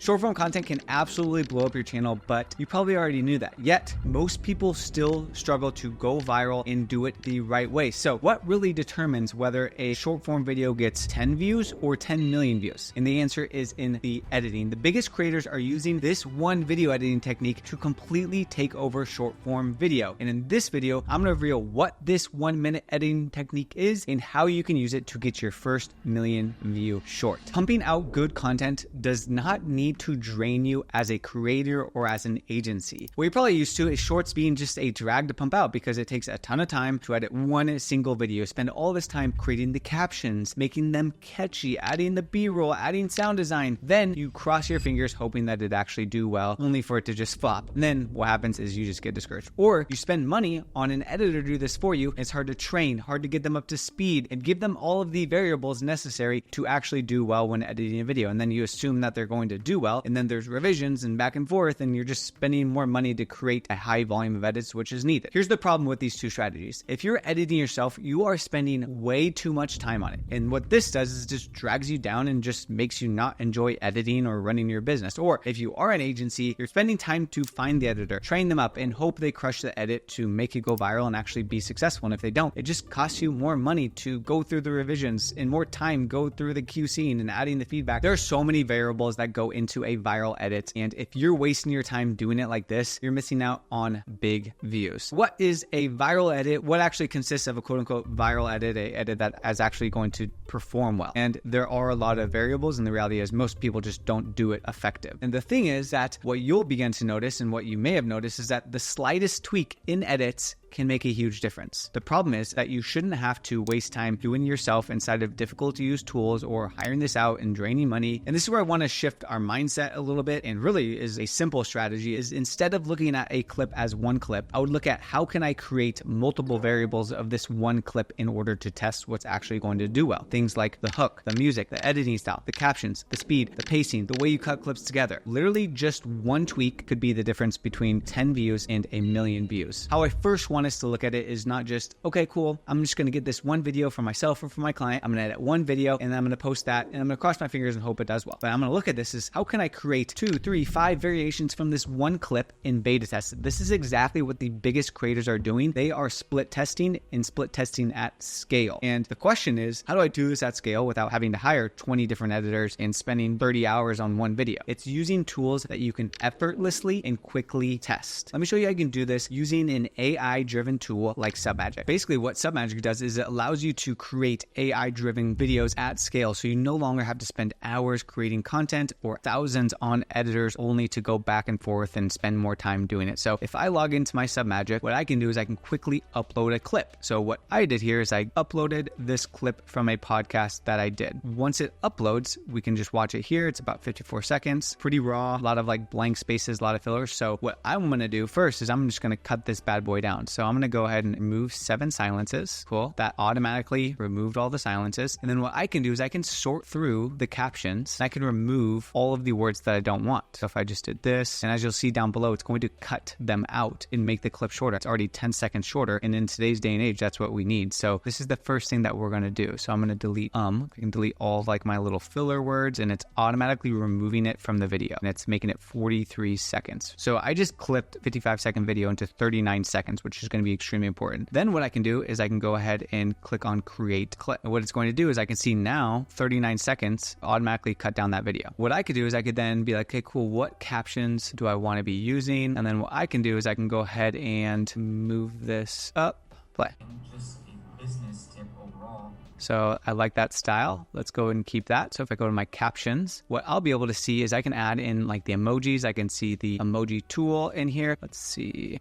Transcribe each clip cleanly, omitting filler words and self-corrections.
Short form content can absolutely blow up your channel, but you probably already knew that. Yet, most people still struggle to go viral and do it the right way. So what really determines whether a short form video gets 10 views or 10 million views? And the answer is in the editing. The biggest creators are using this one video editing technique to completely take over short form video. And in this video, I'm gonna reveal what this 1 minute editing technique is and how you can use it to get your first million view short. Pumping out good content does not need to drain you as a creator or as an agency. What you're probably used to is shorts being just a drag to pump out because it takes a ton of time to edit one single video. Spend all this time creating the captions, making them catchy, adding the B-roll, adding sound design. Then you cross your fingers hoping that it actually do well, only for it to just flop. And then what happens is you just get discouraged. Or you spend money on an editor to do this for you. It's hard to train, hard to get them up to speed, and give them all of the variables necessary to actually do well when editing a video. And then you assume that they're going to do well, and then there's revisions and back and forth, and you're just spending more money to create a high volume of edits, which is needed. Here's the problem with these two strategies. If you're editing yourself, you are spending way too much time on it. And what this does is just drags you down and just makes you not enjoy editing or running your business. Or if you are an agency, you're spending time to find the editor, train them up, and hope they crush the edit to make it go viral and actually be successful. And if they don't, it just costs you more money to go through the revisions and more time go through the QCing and adding the feedback. There are so many variables that go into a viral edit, and if you're wasting your time doing it like this, you're missing out on big views. What is a viral edit? What actually consists of a quote-unquote viral edit, a edit that is actually going to perform well? And there are a lot of variables, and the reality is most people just don't do it effective. And the thing is that what you'll begin to notice, and what you may have noticed, is that the slightest tweak in edits can make a huge difference. The problem is that you shouldn't have to waste time doing it yourself inside of difficult to use tools or hiring this out and draining money. And this is where I want to shift our mindset a little bit, and really is a simple strategy is instead of looking at a clip as one clip, I would look at how can I create multiple variables of this one clip in order to test what's actually going to do well. Things like the hook, the music, the editing style, the captions, the speed, the pacing, the way you cut clips together. Literally just one tweak could be the difference between 10 views and a million views. How I first want us to look at it is not just, okay, cool, I'm just going to get this one video for myself or for my client. I'm going to edit one video and then I'm going to post that and I'm going to cross my fingers and hope it does well. But I'm going to look at this as how can I create 2, 3, 5 variations from this one clip in beta test. This is exactly what the biggest creators are doing. They are split testing and split testing at scale. And the question is, how do I do this at scale without having to hire 20 different editors and spending 30 hours on one video? It's using tools that you can effortlessly and quickly test. Let me show you how you can do this using an AI-driven tool like Submagic. Basically what Submagic does is it allows you to create AI-driven videos at scale, so you no longer have to spend hours creating content or thousands on editors only to go back and forth and spend more time doing it. So if I log into my Submagic, what I can do is I can quickly upload a clip. So what I did here is I uploaded this clip from a podcast that I did. Once it uploads, we can just watch it here. It's about 54 seconds, pretty raw, a lot of like blank spaces, a lot of fillers. So what I'm going to do first is I'm just going to cut this bad boy down. So I'm going to go ahead and remove 7 silences. Cool. That automatically removed all the silences. And then what I can do is I can sort through the captions and I can remove all of the words that I don't want. So if I just did this, and as you'll see down below, it's going to cut them out and make the clip shorter. It's already 10 seconds shorter. And in today's day and age, that's what we need. So this is the first thing that we're going to do. So I'm going to delete, I can delete all of like my little filler words, and it's automatically removing it from the video. And it's making it 43 seconds. So I just clipped 55-second video into 39 seconds, which is going to be extremely important. Then what I can do is I can go ahead and click on create clip. What it's going to do is I can see now 39 seconds automatically cut down that video. What I could do is I could then be like, okay, cool, what captions do I want to be using? And then what I can do is I can go ahead and move this up, play. Just a business tip overall. So I like that style. Let's go and keep that. So if I go to my captions, what I'll be able to see is I can add in like the emojis. I can see the emoji tool in here. Let's see.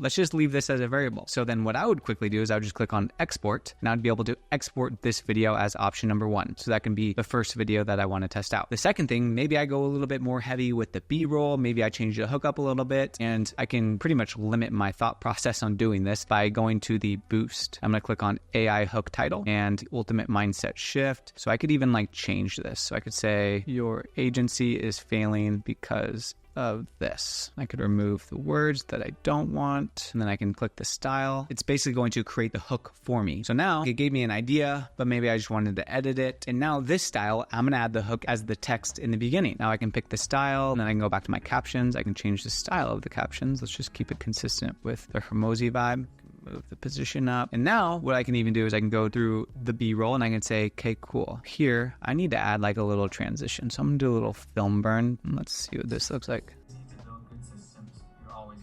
Let's just leave this as a variable. So then what I would quickly do is I would just click on export, and I'd be able to export this video as option number 1. So that can be the first video that I want to test out. The second thing, maybe I go a little bit more heavy with the B-roll. Maybe I change the hook up a little bit, and I can pretty much limit my thought process on doing this by going to the boost. I'm going to click on AI hook title and ultimate mindset shift. So I could even like change this. So I could say your agency is failing because of this. I could remove the words that I don't want, and then I can click the style. It's basically going to create the hook for me. So now it gave me an idea, but maybe I just wanted to edit it. And now this style, I'm gonna add the hook as the text in the beginning. Now I can pick the style, and then I can go back to my captions. I can change the style of the captions. Let's just keep it consistent with the Hermosi vibe. Move the position up. And now what I can even do is I can go through the B-roll and I can say, okay, cool. Here, I need to add like a little transition. So I'm gonna do a little film burn. Let's see what this looks like.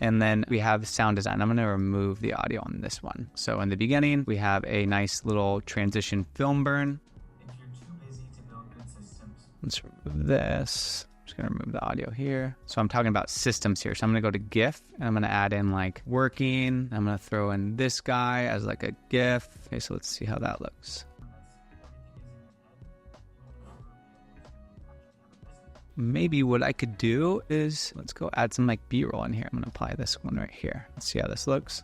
And then we have sound design. I'm gonna remove the audio on this one. So in the beginning, we have a nice little transition film burn. If you're too busy to build good systems, let's remove this. Just gonna remove the audio here. So I'm talking about systems here. So I'm gonna go to GIF and I'm gonna add in like working. I'm gonna throw in this guy as like a GIF. Okay, so let's see how that looks. Maybe what I could do is, let's go add some like B-roll in here. I'm gonna apply this one right here. Let's see how this looks.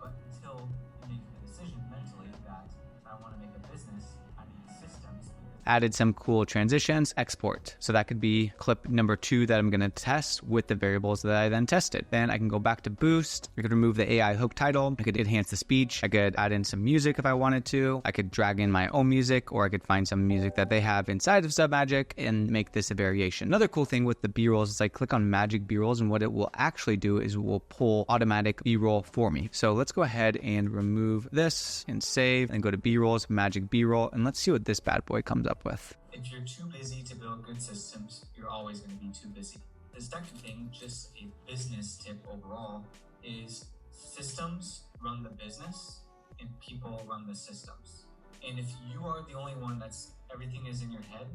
but until you make the decision mentally that if I want to make a business, I need systems. Added some cool transitions, export. So that could be clip number 2 that I'm gonna test with the variables that I then tested. Then I can go back to boost. I could remove the AI hook title. I could enhance the speech. I could add in some music if I wanted to. I could drag in my own music, or I could find some music that they have inside of Submagic and make this a variation. Another cool thing with the B-rolls is I click on Magic B-rolls, and what it will actually do is it will pull automatic B-roll for me. So let's go ahead and remove this and save and go to B-rolls, Magic B-roll, and let's see what this bad boy comes up with. If you're too busy to build good systems, you're always going to be too busy. The second thing, just a business tip overall, is systems run the business and people run the systems. And if you are the only one that's everything is in your head,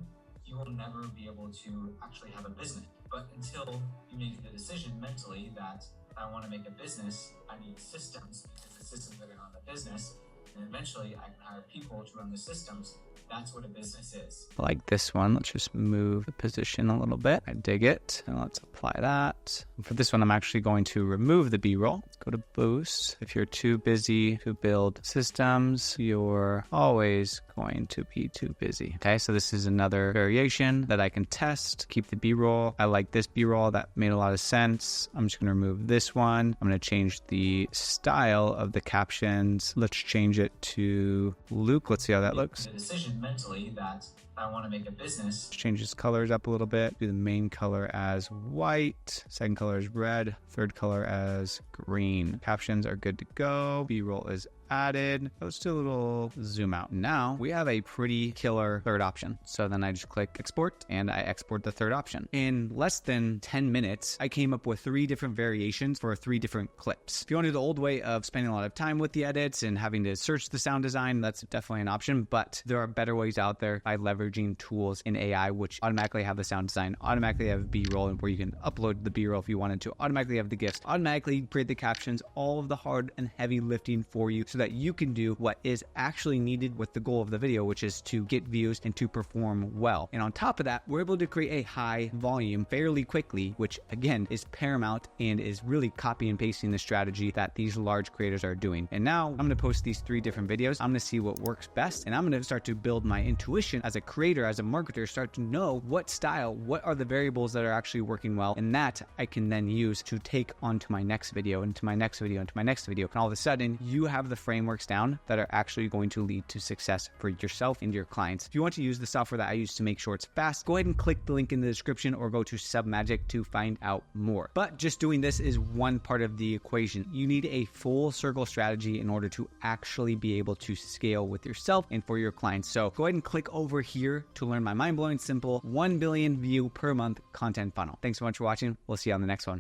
you will never be able to actually have a business. But until you make the decision mentally that if I want to make a business, I need systems, because the systems are going to run the business, and eventually I can hire people to run the systems. That's what a business is. Like this one, let's just move the position a little bit. I dig it. And let's apply that. And for this one, I'm actually going to remove the B-roll. Let's go to boost. If you're too busy to build systems, you're always going to be too busy. Okay, so this is another variation that I can test. Keep the B-roll. I like this B-roll. That made a lot of sense. I'm just going to remove this one. I'm going to change the style of the captions. Let's change it to Luke. Let's see how that looks. The decision mentally that if I want to make a business, Change his colors up a little bit. Do the main color as white. Second color is red. Third color as green. Captions are good to go. B-roll is added. Let's do a little zoom out. Now we have a pretty killer third option. So then I just click export and I export the third option. In less than 10 minutes, I came up with 3 different variations for 3 different clips. If you want to do the old way of spending a lot of time with the edits and having to search the sound design, that's definitely an option, but there are better ways out there by leveraging tools in AI, which automatically have the sound design, automatically have B-roll, and where you can upload the B-roll if you wanted to, automatically have the GIFs, automatically create the captions, all of the hard and heavy lifting for you so that you can do what is actually needed with the goal of the video, which is to get views and to perform well. And on top of that, we're able to create a high volume fairly quickly, which again is paramount and is really copy and pasting the strategy that these large creators are doing. And now I'm going to post these 3 different videos. I'm going to see what works best, and I'm going to start to build my intuition as a creator, as a marketer, start to know what style, what are the variables that are actually working well, and that I can then use to take onto my next video, into my next video, into my next video. And all of a sudden, you have the frameworks down that are actually going to lead to success for yourself and your clients. If you want to use the software that I use to make sure it's fast, go ahead and click the link in the description or go to Submagic to find out more. But just doing this is one part of the equation. You need a full circle strategy in order to actually be able to scale with yourself and for your clients. So go ahead and click over here to learn my mind-blowing simple 1 billion view per month content funnel. Thanks so much for watching. We'll see you on the next one.